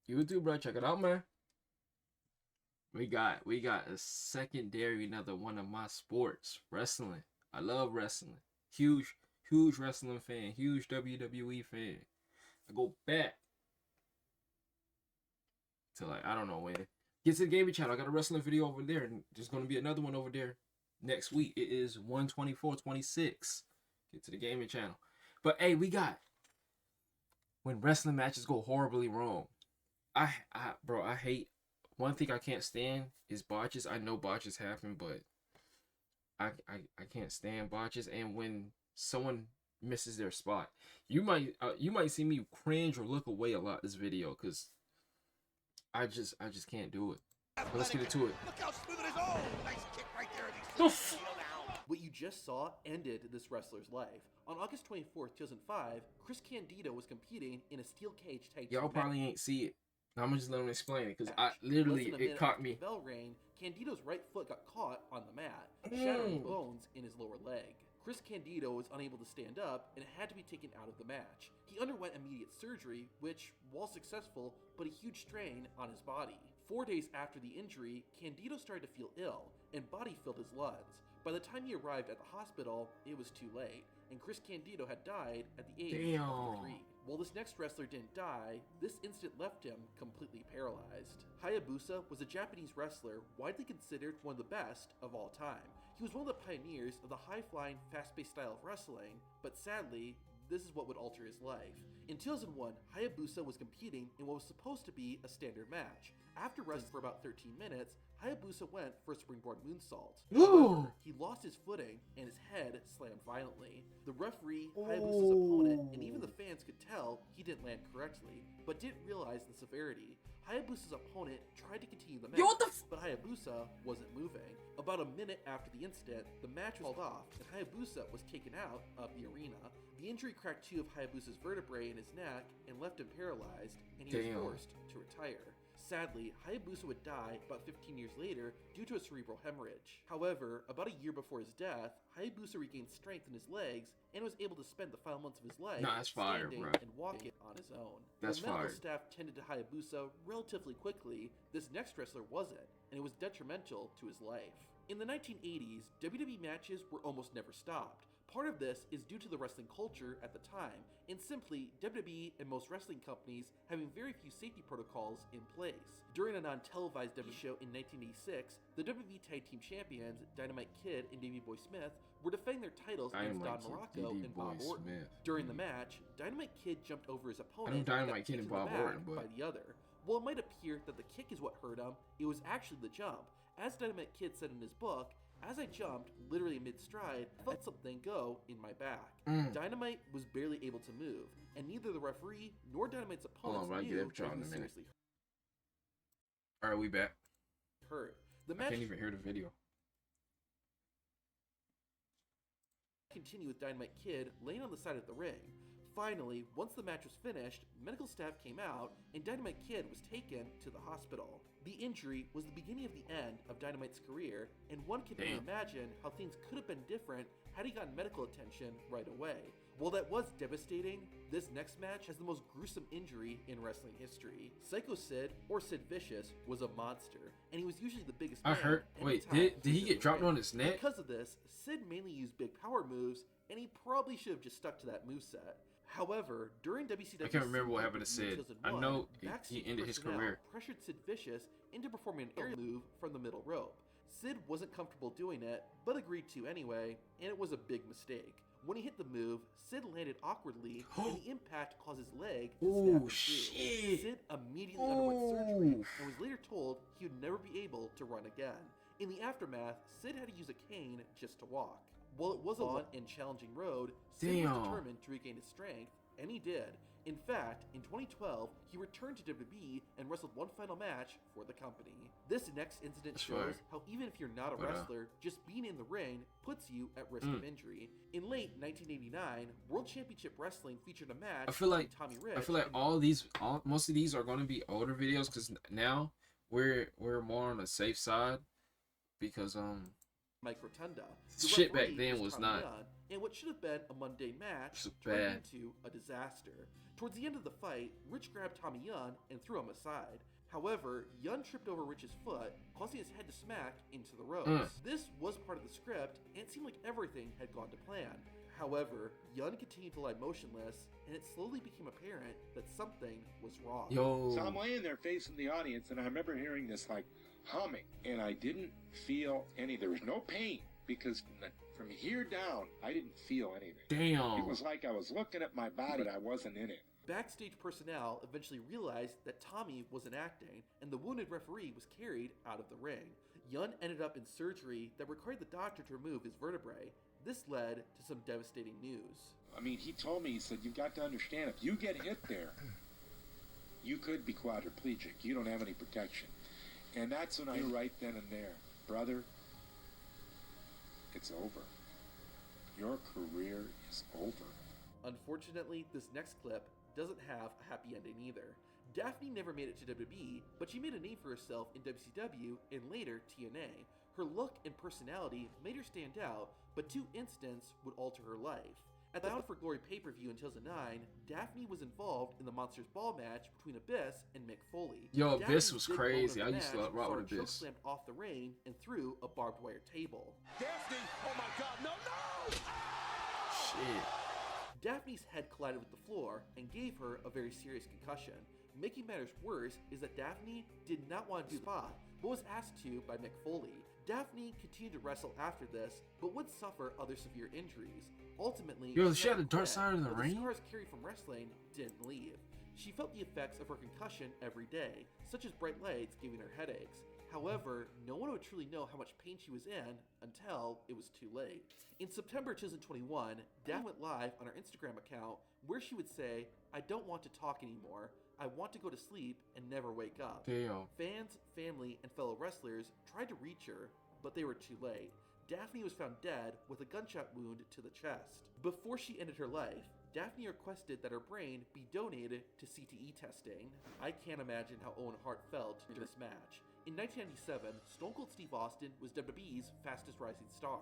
YouTube, bro. Check it out, man. We got a secondary, another one of my sports, wrestling. I love wrestling. Huge wrestling fan. Huge WWE fan. I go back to like I don't know when. Get to the gaming channel. I got a wrestling video over there, and there's gonna be another one over there next week. It is 124-26. Get to the gaming channel. But hey, we got when wrestling matches go horribly wrong. Bro, I hate one thing I can't stand is botches. I know botches happen, but I can't stand botches. And when someone misses their spot, you might see me cringe or look away a lot this video because I just can't do it. But let's get into it. Look how smooth it is. Oh, nice kick right there. What you just saw ended this wrestler's life. On August 24th, 2005, Chris Candido was competing in a steel cage tag team Y'all match. probably ain't see it. I'm gonna just let him explain it because I literally Less than a minute it caught after me. the bell rang, Candido's right foot got caught on the mat, shattering bones in his lower leg. Chris Candido was unable to stand up and had to be taken out of the match. He underwent immediate surgery, which, while successful, put a huge strain on his body. 4 days after the injury, Candido started to feel ill, and body filled his lungs. By the time he arrived at the hospital, it was too late, and Chris Candido had died at the age of 53. While this next wrestler didn't die, this incident left him completely paralyzed. Hayabusa was a Japanese wrestler widely considered one of the best of all time. He was one of the pioneers of the high-flying, fast-paced style of wrestling, but sadly, this is what would alter his life. In 2001, Hayabusa was competing in what was supposed to be a standard match. After wrestling for about 13 minutes, Hayabusa went for a springboard moonsault. However, he lost his footing and his head slammed violently. The referee, Hayabusa's opponent, and even the fans could tell he didn't land correctly, but didn't realize the severity. Hayabusa's opponent tried to continue the match, but Hayabusa wasn't moving. About a minute after the incident, the match was called off, and Hayabusa was taken out of the arena. The injury cracked 2 of Hayabusa's vertebrae in his neck and left him paralyzed, and he was forced to retire. Sadly, Hayabusa would die about 15 years later due to a cerebral hemorrhage. However, about a year before his death, Hayabusa regained strength in his legs and was able to spend the final months of his life standing and walking on his own. That's While medical fire. staff tended to Hayabusa relatively quickly, this next wrestler wasn't, and it was detrimental to his life. In the 1980s, WWE matches were almost never stopped. Part of this is due to the wrestling culture at the time, and simply WWE and most wrestling companies having very few safety protocols in place. During a non-televised WWE show in 1986, the WWE Tag Team Champions, Dynamite Kid and Davey Boy Smith, were defending their titles against Don Morocco and Bob Orton. During the match, Dynamite Kid jumped over his opponent Dynamite Kid and Bob Orton, by the other. While it might appear that the kick is what hurt him, it was actually the jump. As Dynamite Kid said in his book, "As I jumped, literally mid-stride, I felt something go in my back." Dynamite was barely able to move, and neither the referee nor Dynamite's opponents knew that he was seriously Alright, we back. hurt. The I match can't even hear the video. continued with Dynamite Kid laying on the side of the ring. Finally, once the match was finished, medical staff came out and Dynamite Kid was taken to the hospital. The injury was the beginning of the end of Dynamite's career, and one can only imagine how things could have been different had he gotten medical attention right away. While that was devastating, this next match has the most gruesome injury in wrestling history. Psycho Sid, or Sid Vicious, was a monster, and he was usually the biggest man. Did he get dropped on his neck? Because of this, Sid mainly used big power moves, and he probably should have just stuck to that moveset. However, during WCW, I can't remember what happened to Sid. I know he ended his career. Pressured Sid Vicious into performing an aerial move from the middle rope. Sid wasn't comfortable doing it, but agreed to anyway, and it was a big mistake. When he hit the move, Sid landed awkwardly, and the impact caused his leg to snap in two. Sid immediately underwent surgery, and was later told he would never be able to run again. In the aftermath, Sid had to use a cane just to walk. While it was a long and challenging road, Sid was determined to regain his strength, and he did. In fact, in 2012, he returned to WWE and wrestled one final match for the company. This next incident shows how even if you're not a wrestler, just being in the ring puts you at risk of injury. In late 1989, World Championship Wrestling featured a match between Tommy Rich. I feel like most of these are going to be older videos because now we're more on the safe side because Mike Rotunda. shit back then was not. and what should have been a mundane match This is turned bad. into a disaster. Towards the end of the fight, Rich grabbed Tommy Young and threw him aside. However, Young tripped over Rich's foot, causing his head to smack into the ropes. This was part of the script, and it seemed like everything had gone to plan. However, Young continued to lie motionless, and it slowly became apparent that something was wrong. Yo. So I'm laying there facing the audience, and I remember hearing this like humming, and I didn't feel any. There was no pain because from here down, I didn't feel anything. Damn. It was like I was looking at my body, but I wasn't in it. Backstage personnel eventually realized that Tommy wasn't acting, and the wounded referee was carried out of the ring. Young ended up in surgery that required the doctor to remove his vertebrae. This led to some devastating news. I mean, he told me, he said, you've got to understand, if you get hit there, you could be quadriplegic. You don't have any protection. And that's when I knew right then and there, brother, it's over. Your career is over. Unfortunately, this next clip doesn't have a happy ending either. Daphne never made it to WWE, but she made a name for herself in WCW and later TNA. Her look and personality made her stand out, but two incidents would alter her life. At the Bound for Glory pay-per-view in 2009, Daphne was involved in the Monsters Ball match between Abyss and Mick Foley. Yo, Daphne's Abyss was big moment of crazy. the I used to match rock saw with her Abyss. chokeslammed off the ring and through a barbed wire table. Daphne! Oh my god, no, no! Shit. Daphne's head collided with the floor and gave her a very serious concussion. Making matters worse is that Daphne did not want to do the spot, but was asked to by Mick Foley. Daphne continued to wrestle after this, but would suffer other severe injuries. Ultimately, Yo, she had never the dark quit, side of the but ring? The scars carried from wrestling didn't leave. She felt the effects of her concussion every day, such as bright lights giving her headaches. However, no one would truly know how much pain she was in until it was too late. In September 2021, Daphne went live on her Instagram account where she would say, "I don't want to talk anymore. I want to go to sleep and never wake up." Damn. Fans, family, and fellow wrestlers tried to reach her, but they were too late. Daphne was found dead with a gunshot wound to the chest. Before she ended her life, Daphne requested that her brain be donated to CTE testing. I can't imagine how Owen Hart felt during this match. In 1997, Stone Cold Steve Austin was WWE's fastest rising star.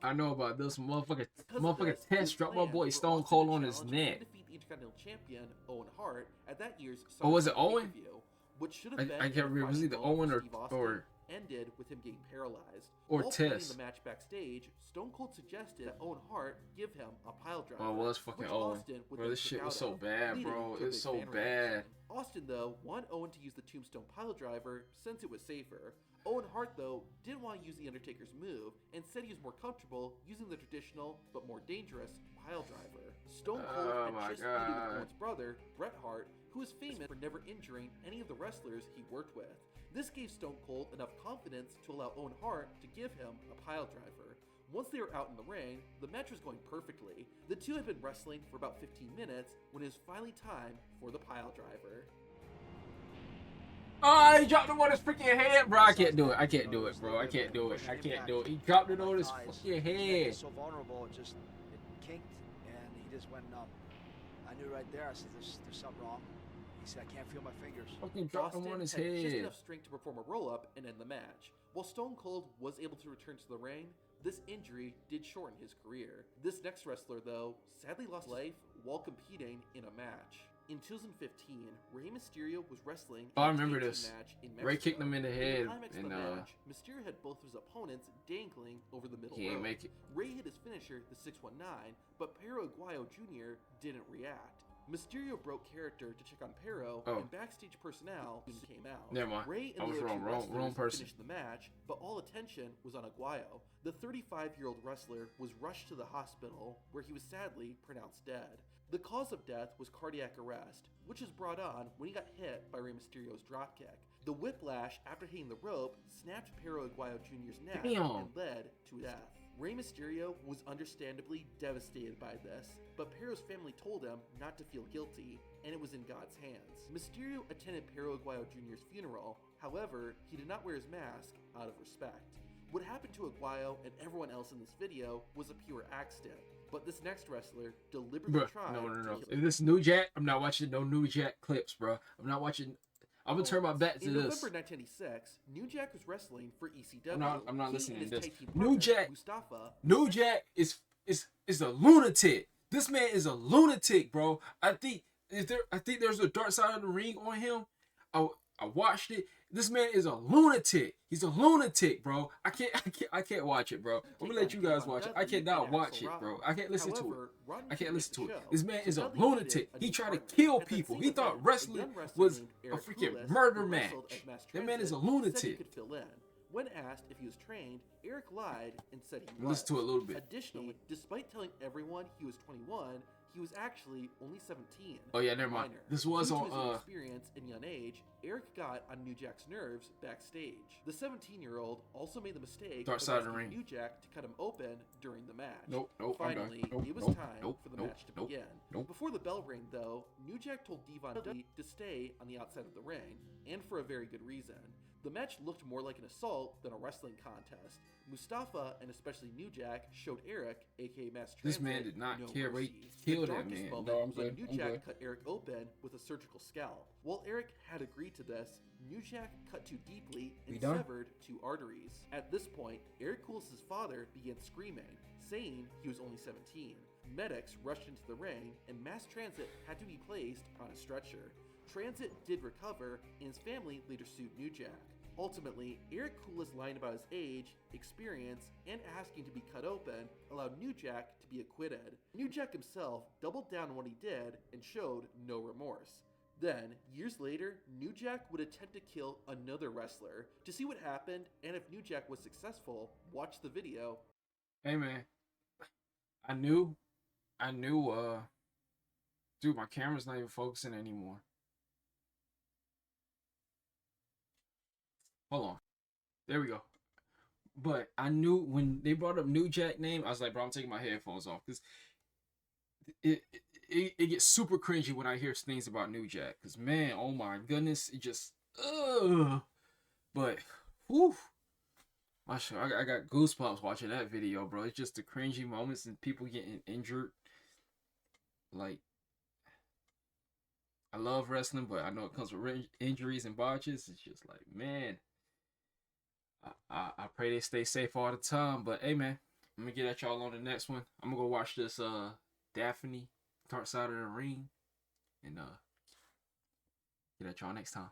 I know about this motherfucker. Because of Motherfucker this, it was test dropped my planned boy for Stone Austin Cold to on his challenge neck. and defeat the Intercontinental Champion Owen Hart at that year's Oh, was it SummerSlam Owen? pay-per-view, which should have I been can't the remember. Was it defining either moment Owen for Steve Austin, or ended with him getting paralyzed. Or While planning Test. the match backstage, Stone Cold suggested that Owen Hart give him a pile driver. Oh, well, it's fucking which Owen. Austin would Bro, then this kick shit was out so of, bad, leading bro. to a It's big so fan bad. reaction. Austin, though, wanted Owen to use the Tombstone pile driver since it was safer. Owen Hart, though, didn't want to use the Undertaker's move and said he was more comfortable using the traditional but more dangerous pile driver. Stone Cold Oh had my just feuded God. with Owen's brother, Bret Hart, who was famous for never injuring any of the wrestlers he worked with. This gave Stone Cold enough confidence to allow Owen Hart to give him a pile driver. Once they were out in the ring, the match was going perfectly. The two had been wrestling for about 15 minutes when it was finally time for the pile driver. Oh, he dropped him on his freaking head, bro. I can't do it. I can't do it, bro. I can't do it. I can't do it. He dropped it on his fucking head. So vulnerable, it kinked, and he just went numb. I knew right there. I said, "There's something wrong." He said, "I can't feel my fingers." Fucking dropped him Austin on his had just head. enough strength to perform a roll-up and end the match. While Stone Cold was able to return to the ring, this injury did shorten his career. This next wrestler, though, sadly lost life while competing in a match. In 2015, Rey Mysterio was wrestling Oh, I in a remember tag this. team match in Ray Mexico. kicked him in the In head, climax of and the match, Mysterio had both of his opponents dangling over the middle he ain't rope. make it. Ray hit his finisher, the 619, but Pero Aguayo Jr. didn't react. Mysterio broke character to check on Pero, Oh. and backstage personnel soon came out. Never mind. Ray and I the was other wrong. two Wrong wrestlers person. finished the match, but all attention was on Aguayo. The 35-year-old wrestler was rushed to the hospital, where he was sadly pronounced dead. The cause of death was cardiac arrest, which was brought on when he got hit by Rey Mysterio's dropkick. The whiplash after hitting the rope snapped Pero Aguayo Jr.'s neck Damn. and led to death. Rey Mysterio was understandably devastated by this, but Pero's family told him not to feel guilty, and it was in God's hands. Mysterio attended Pero Aguayo Jr.'s funeral, however, he did not wear his mask out of respect. What happened to Aguayo and everyone else in this video was a pure accident, but this next wrestler deliberately Bruh, tried no. to kill If this New Jack, I'm not watching no New Jack clips, bro. I'm not watching. I'm gonna turn my back to In this. November 1996, New Jack was wrestling for ECW. I'm not He listening and to his this. tag team New partner, Jack- Mustafa, New Jack is is a lunatic. This man is a lunatic, bro. I think there's a dark side of the ring on him. I watched it. This man is a lunatic. He's a lunatic, bro. I can't watch it, bro. I'm gonna let you guys watch it. I cannot watch it, bro. I can't listen to it. I can't listen to it. This man is a lunatic. He tried to kill people. He thought wrestling was a freaking murder match. That man is a lunatic. When asked if he was trained, Eric lied and said he was. Listen to it a little bit. Additionally, despite telling everyone he was 21, he was actually only 17. Oh yeah, never mind. This was Due to on his experience and young age, Eric got on New Jack's nerves backstage. The 17-year-old also made the mistake Dark of side of the asking ring. New Jack to cut him open during the match. Nope, I'm done. Finally, Nope, it was nope, time nope, for the nope, match to nope, begin. nope. Before the bell rang, though, New Jack told Devon Dudley to stay on the outside of the ring, and for a very good reason. The match looked more like an assault than a wrestling contest. Mustafa, and especially New Jack, showed Eric, aka Mass Transit, This man did not no care. mercy. He killed The that darkest man. moment No, I'm was when good. New I'm Jack good. cut Eric open with a surgical scalpel. While Eric had agreed to this, New Jack cut too deeply We and done? severed 2 arteries. At this point, Eric Cool's father began screaming, saying he was only 17. Medics rushed into the ring, and Mass Transit had to be placed on a stretcher. Transit did recover, and his family later sued New Jack. Ultimately, Eric Cool's line about his age, experience, and asking to be cut open allowed New Jack to be acquitted. New Jack himself doubled down on what he did and showed no remorse. Then, years later, New Jack would attempt to kill another wrestler. To see what happened and if New Jack was successful, watch the video. Hey man, I knew, dude, my camera's not even focusing anymore. Hold on. There we go. But I knew when they brought up New Jack name, I was like, bro, I'm taking my headphones off because it gets super cringy when I hear things about New Jack. Because man, oh my goodness, it just But whew, I got goosebumps watching that video, bro. It's just the cringy moments and people getting injured. Like, I love wrestling, but I know it comes with injuries and botches. It's just like, man. I pray they stay safe all the time. But hey man, I'm gonna get at y'all on the next one. I'm gonna go watch this Daphne Dark Side of the Ring and get at y'all next time.